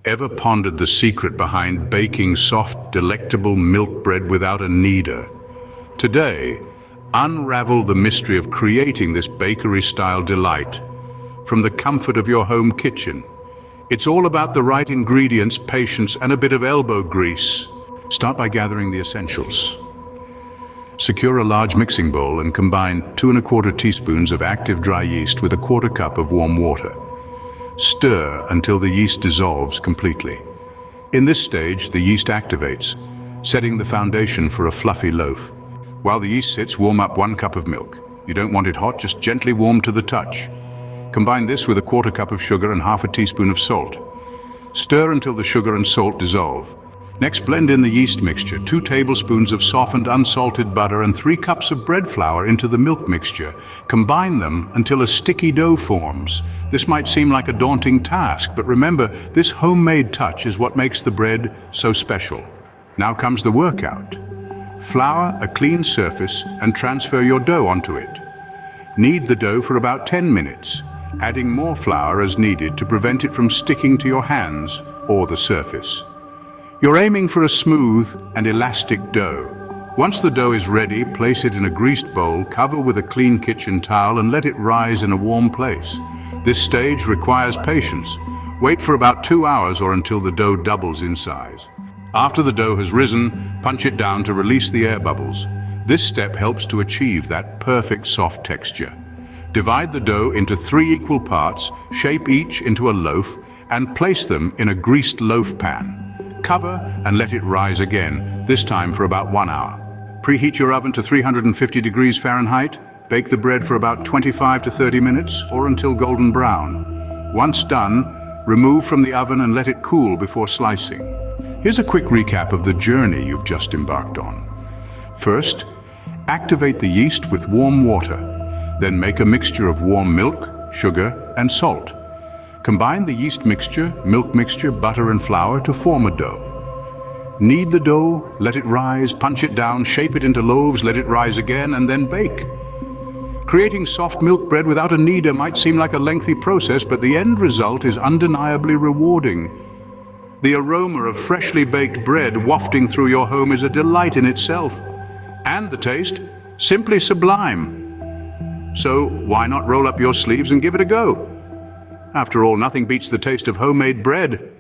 Ever pondered the secret behind baking soft, delectable milk bread without a kneader? Today, unravel the mystery of creating this bakery-style delight from the comfort of your home kitchen. It's all about the right ingredients, patience, and a bit of elbow grease. Start by gathering the essentials. Secure a large mixing bowl and combine 2¼ teaspoons of active dry yeast with 1/4 cup of warm water. Stir until the yeast dissolves completely. In this stage, the yeast activates, setting the foundation for a fluffy loaf. While the yeast sits, warm up 1 cup of milk. You don't want it hot, just gently warm to the touch. Combine this with 1/4 cup of sugar and 1/2 teaspoon of salt. Stir until the sugar and salt dissolve. Next, blend in the yeast mixture, 2 tablespoons of softened unsalted butter and 3 cups of bread flour into the milk mixture. Combine them until a sticky dough forms. This might seem like a daunting task, but remember, this homemade touch is what makes the bread so special. Now comes the workout. Flour a clean surface and transfer your dough onto it. Knead the dough for about 10 minutes, adding more flour as needed to prevent it from sticking to your hands or the surface. You're aiming for a smooth and elastic dough. Once the dough is ready, place it in a greased bowl, cover with a clean kitchen towel and let it rise in a warm place. This stage requires patience. Wait for about 2 hours or until the dough doubles in size. After the dough has risen, punch it down to release the air bubbles. This step helps to achieve that perfect soft texture. Divide the dough into 3 equal parts, shape each into a loaf, and place them in a greased loaf pan. Cover and let it rise again, this time for about 1 hour. Preheat your oven to 350 degrees Fahrenheit. Bake the bread for about 25 to 30 minutes or until golden brown. Once done, remove from the oven and let it cool before slicing. Here's a quick recap of the journey you've just embarked on. First, activate the yeast with warm water. Then make a mixture of warm milk, sugar, and salt. Combine the yeast mixture, milk mixture, butter, and flour to form a dough. Knead the dough, let it rise, punch it down, shape it into loaves, let it rise again, and then bake. Creating soft milk bread without a kneader might seem like a lengthy process, but the end result is undeniably rewarding. The aroma of freshly baked bread wafting through your home is a delight in itself. And the taste, simply sublime. So why not roll up your sleeves and give it a go? After all, nothing beats the taste of homemade bread.